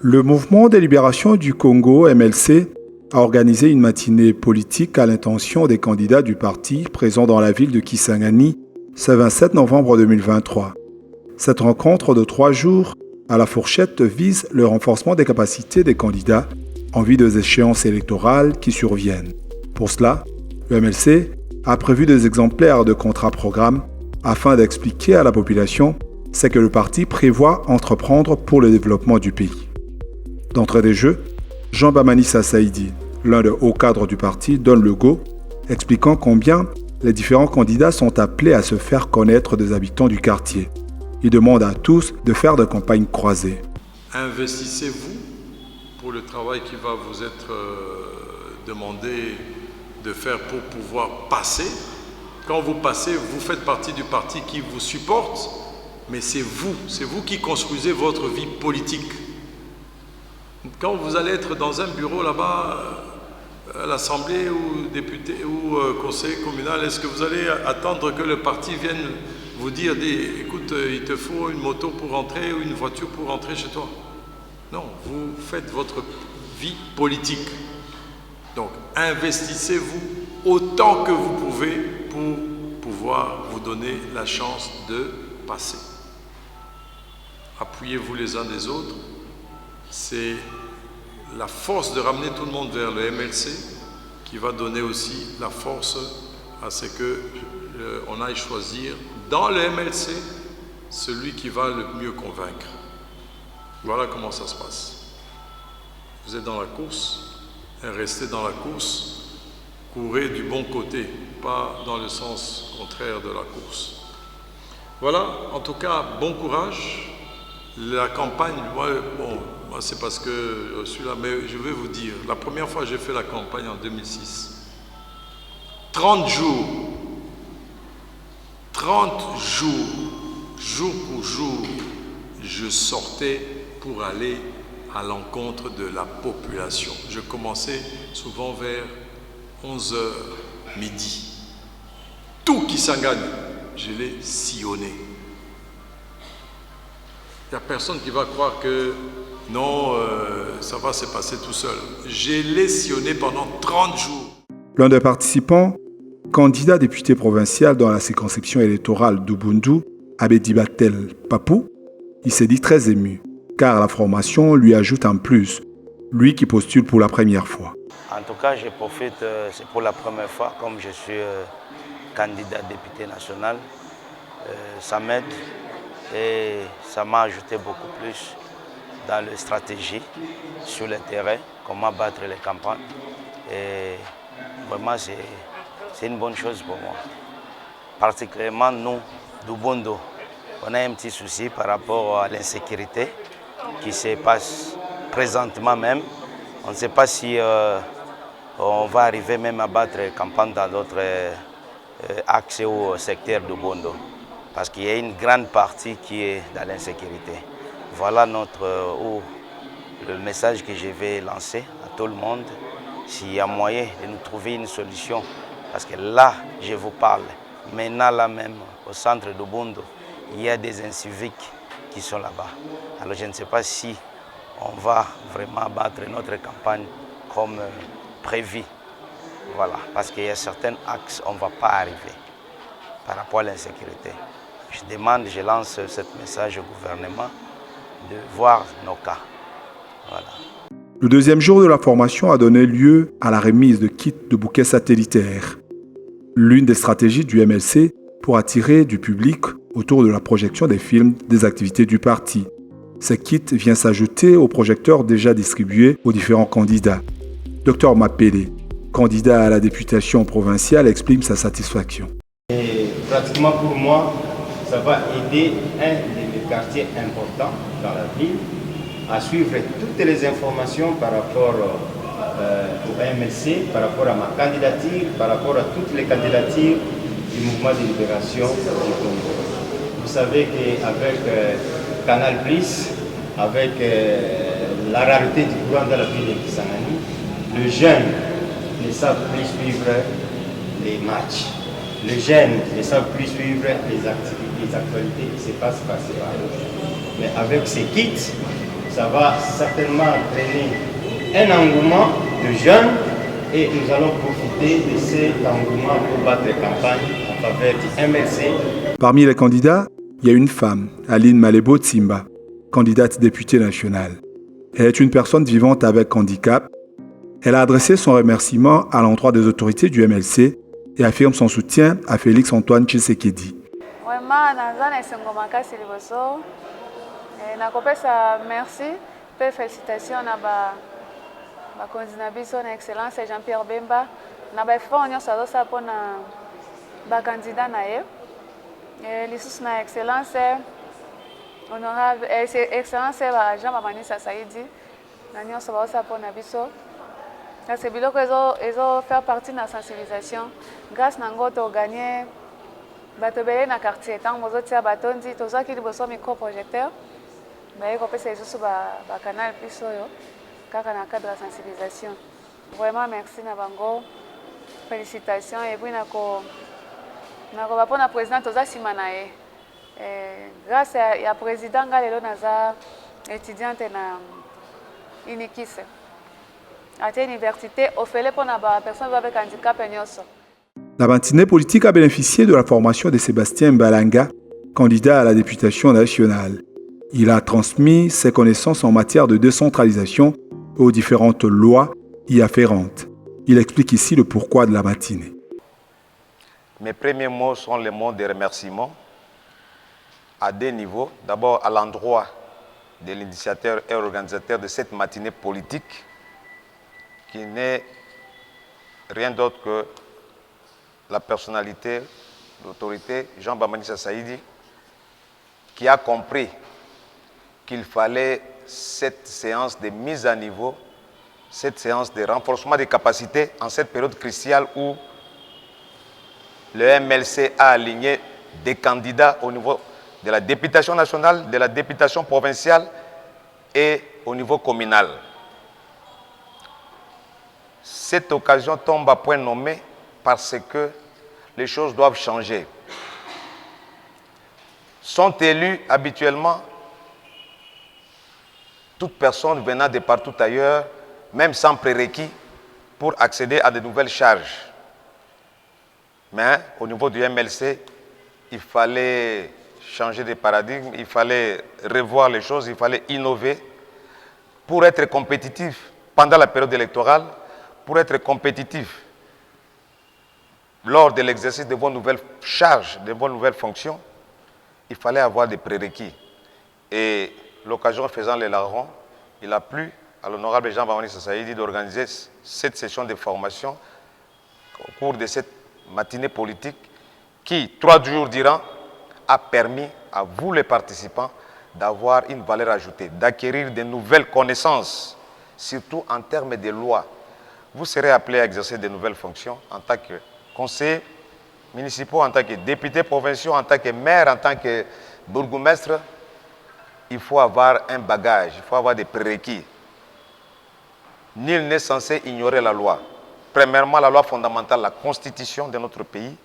Le mouvement de libération du Congo, MLC, a organisé une matinée politique à l'intention des candidats du parti présents dans la ville de Kisangani ce 27 novembre 2023. Cette rencontre de 3 jours à la fourchette vise le renforcement des capacités des candidats en vue des échéances électorales qui surviennent. Pour cela, le MLC a prévu des exemplaires de contrats-programmes afin d'expliquer à la population ce que le parti prévoit entreprendre pour le développement du pays. D'entrée des jeux, Jean Bamanissa Saïdi, l'un des hauts cadres du parti, donne le go, expliquant combien les différents candidats sont appelés à se faire connaître des habitants du quartier. Il demande à tous de faire des campagnes croisées. Investissez-vous pour le travail qui va vous être demandé de faire pour pouvoir passer. Quand vous passez, vous faites partie du parti qui vous supporte, mais c'est vous qui construisez votre vie politique. Quand vous allez être dans un bureau là-bas, à l'Assemblée ou député ou conseil communal, est-ce que vous allez attendre que le parti vienne vous dire, écoute, il te faut une moto pour rentrer ou une voiture pour rentrer chez toi? Non, vous faites votre vie politique. Donc, investissez-vous autant que vous pouvez pour pouvoir vous donner la chance de passer. Appuyez-vous les uns des autres. C'est la force de ramener tout le monde vers le MLC qui va donner aussi la force à ce qu'on aille choisir dans le MLC celui qui va le mieux convaincre. Voilà comment ça se passe. Vous êtes dans la course, et restez dans la course, courez du bon côté, pas dans le sens contraire de la course. Voilà, en tout cas, bon courage. La campagne, moi c'est parce que je suis là, mais je vais vous dire, la première fois que j'ai fait la campagne en 2006, 30 jours, jour pour jour, je sortais pour aller à l'encontre de la population. Je commençais souvent vers 11h, midi. Tout Kisangani, je l'ai sillonné. Il n'y a personne qui va croire que non, ça va se passer tout seul. Je l'ai sillonné pendant 30 jours. L'un des participants, candidat député provincial dans la circonscription électorale d'Ubundu, Abedibatel Papou, il s'est dit très ému, car la formation lui ajoute un plus, lui qui postule pour la première fois. En tout cas, je profite, c'est pour la première fois, comme je suis candidat député national, ça m'aide. Et ça m'a ajouté beaucoup plus dans la stratégie sur le terrain, comment battre les campagnes. Et vraiment, c'est une bonne chose pour moi. Particulièrement nous, d'Ubondo, on a un petit souci par rapport à l'insécurité qui se passe présentement même. On ne sait pas si on va arriver même à battre les campagnes dans d'autres axes ou secteurs d'Ubondo. Parce qu'il y a une grande partie qui est dans l'insécurité. Voilà le message que je vais lancer à tout le monde. S'il y a moyen de nous trouver une solution, parce que là, je vous parle, maintenant là même, au centre de Bondo, il y a des inciviques qui sont là-bas. Alors je ne sais pas si on va vraiment battre notre campagne comme prévu. Voilà, parce qu'il y a certains axes où on ne va pas arriver par rapport à l'insécurité. Je lance ce message au gouvernement de voir nos cas. Voilà. Le deuxième jour de la formation a donné lieu à la remise de kits de bouquets satellitaires. L'une des stratégies du MLC pour attirer du public autour de la projection des films des activités du parti. Ce kit vient s'ajouter aux projecteurs déjà distribués aux différents candidats. Dr Mapele, candidat à la députation provinciale, exprime sa satisfaction. Et pratiquement pour moi, ça va aider un des quartiers importants dans la ville à suivre toutes les informations par rapport au MLC, par rapport à ma candidature, par rapport à toutes les candidatures du mouvement de libération du Congo. Vous savez qu'avec Canal+, avec la rareté du courant dans la ville de Kisangani, les jeunes ne savent plus suivre les matchs. Les jeunes ne savent plus suivre les actualités qui se passent par ces. Mais avec ces kits, ça va certainement entraîner un engouement de jeunes et nous allons profiter de cet engouement pour battre campagne en faveur du MLC. Parmi les candidats, il y a une femme, Aline Malebo Tsimba, candidate députée nationale. Elle est une personne vivante avec handicap. Elle a adressé son remerciement à l'endroit des autorités du MLC et affirme son soutien à Félix Antoine Tshisekedi. Vraiment, merci et félicitations à la candidat na excellence Jean-Pierre Bemba na ba effort nyonso azosa mpona bakandidat na ye lisusu na excellence honorable excellence Jean Bamanisa Saidi na nyonso bazosa mpona biso kasi biloko ezo faire partie na sensibilisation grâce na ngo toganye bato ebele na quartier ntango bozotia batondi tozwaki liboso microprojecteur baye kopesa lisusu bacanal plus oyo kaka na cadre de sensibilisation. Vraiment merci na bango. Félicitations et puis nako bapona président toza sima na ye. Grâce à président ngalelo naza étudiante na Unikis. À l'université ofele pona ba personne avec handicap nyonso. La matinée politique a bénéficié de la formation de Sébastien Mbalanga, candidat à la députation nationale. Il a transmis ses connaissances en matière de décentralisation aux différentes lois y afférentes. Il explique ici le pourquoi de la matinée. Mes premiers mots sont les mots de remerciement à deux niveaux. D'abord à l'endroit de l'initiateur et organisateur de cette matinée politique qui n'est rien d'autre que la personnalité, l'autorité Jean Bamanisa Saidi qui a compris qu'il fallait cette séance de mise à niveau, cette séance de renforcement des capacités en cette période cruciale où le MLC a aligné des candidats au niveau de la députation nationale, de la députation provinciale et au niveau communal. Cette occasion tombe à point nommé parce que les choses doivent changer. Sont élus habituellement toute personne venant de partout ailleurs, même sans prérequis, pour accéder à de nouvelles charges. Mais au niveau du MLC, il fallait changer de paradigme, il fallait revoir les choses, il fallait innover pour être compétitif pendant la période électorale, pour être compétitif lors de l'exercice de vos nouvelles charges, de vos nouvelles fonctions. Il fallait avoir des prérequis. Et l'occasion faisant les larrons, il a plu à l'honorable Jean Bamanisa Saidi d'organiser cette session de formation au cours de cette matinée politique qui, 3 jours durant, a permis à vous les participants d'avoir une valeur ajoutée, d'acquérir de nouvelles connaissances, surtout en termes de lois. Vous serez appelés à exercer de nouvelles fonctions en tant que conseillers municipaux, en tant que députés provinciaux, en tant que maire, en tant que bourgmestre. Il faut avoir un bagage, il faut avoir des prérequis. Nul n'est censé ignorer la loi. Premièrement, la loi fondamentale, la constitution de notre pays,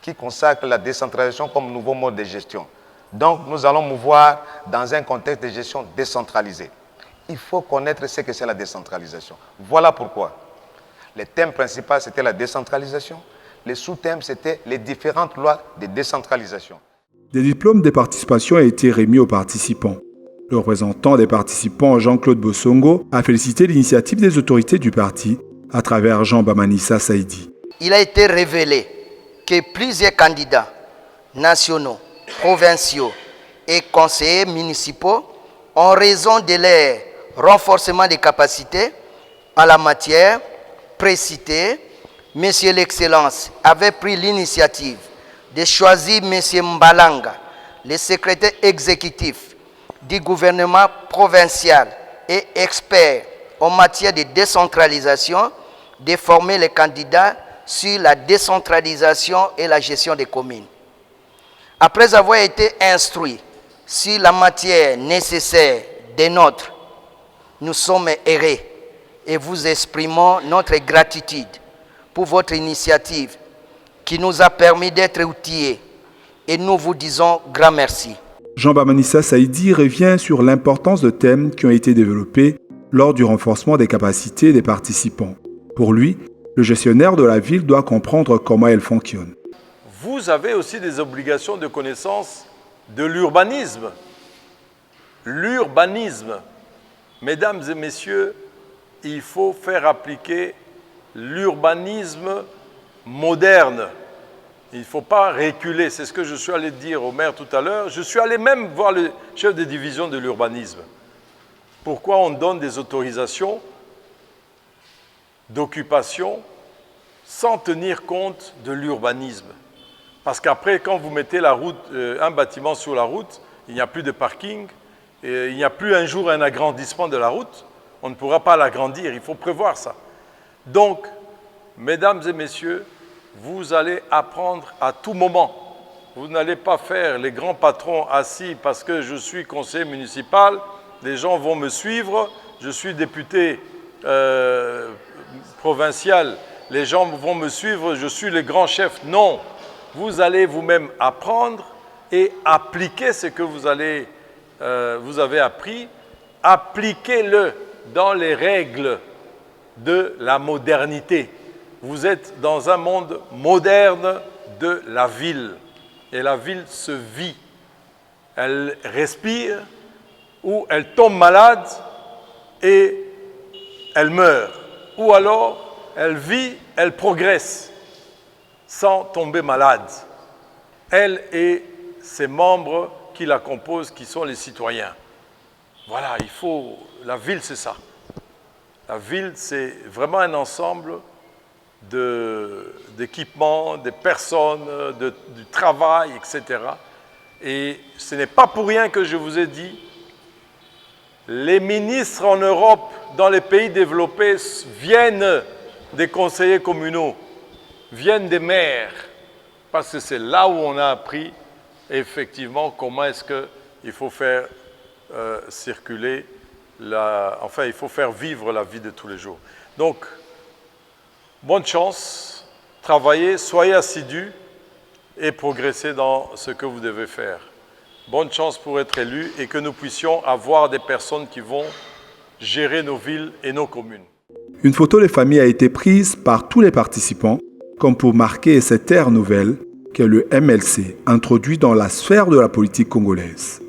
qui consacre la décentralisation comme nouveau mode de gestion. Donc, nous allons mouvoir dans un contexte de gestion décentralisée. Il faut connaître ce que c'est la décentralisation. Voilà pourquoi. Le thème principal, c'était la décentralisation. Les sous-thèmes, c'était les différentes lois de décentralisation. Des diplômes de participation ont été remis aux participants. Le représentant des participants, Jean-Claude Bossongo, a félicité l'initiative des autorités du parti à travers Jean Bamanisa Saidi. Il a été révélé que plusieurs candidats nationaux, provinciaux et conseillers municipaux, en raison de leur renforcement des capacités en la matière précitée, Monsieur l'Excellence avait pris l'initiative de choisir M. Mbalanga, le secrétaire exécutif du gouvernement provincial et expert en matière de décentralisation, de former les candidats sur la décentralisation et la gestion des communes. Après avoir été instruits sur la matière nécessaire des nôtres, nous sommes heureux et vous exprimons notre gratitude pour votre initiative qui nous a permis d'être outillés et nous vous disons grand merci. Jean Bamanissa Saïdi revient sur l'importance de thèmes qui ont été développés lors du renforcement des capacités des participants. Pour lui, le gestionnaire de la ville doit comprendre comment elle fonctionne. Vous avez aussi des obligations de connaissance de l'urbanisme. L'urbanisme. Mesdames et messieurs, il faut faire appliquer l'urbanisme moderne. Il ne faut pas reculer, c'est ce que je suis allé dire au maire tout à l'heure. Je suis allé même voir le chef de division de l'urbanisme. Pourquoi on donne des autorisations d'occupation sans tenir compte de l'urbanisme? Parce qu'après, quand vous mettez un bâtiment sur la route, il n'y a plus de parking, et il n'y a plus un jour un agrandissement de la route, on ne pourra pas l'agrandir, il faut prévoir ça. Donc, mesdames et messieurs, vous allez apprendre à tout moment. Vous n'allez pas faire les grands patrons assis parce que je suis conseiller municipal, les gens vont me suivre, je suis député provincial, les gens vont me suivre, je suis le grand chef. Non, vous allez vous-même apprendre et appliquer ce que vous avez appris, appliquez-le dans les règles de la modernité. Vous êtes dans un monde moderne de la ville. Et la ville se vit. Elle respire ou elle tombe malade et elle meurt. Ou alors, elle vit, elle progresse sans tomber malade. Elle et ses membres qui la composent, qui sont les citoyens. Voilà, la ville, c'est ça. La ville, c'est vraiment un ensemble d'équipements, des personnes, du travail, etc. Et ce n'est pas pour rien que je vous ai dit, les ministres en Europe, dans les pays développés, viennent des conseillers communaux, viennent des maires, parce que c'est là où on a appris effectivement comment est-ce qu'il faut faire circuler, il faut faire vivre la vie de tous les jours. Donc, bonne chance, travaillez, soyez assidus et progressez dans ce que vous devez faire. Bonne chance pour être élu et que nous puissions avoir des personnes qui vont gérer nos villes et nos communes. Une photo des familles a été prise par tous les participants comme pour marquer cette ère nouvelle qu'est le MLC, introduit dans la sphère de la politique congolaise.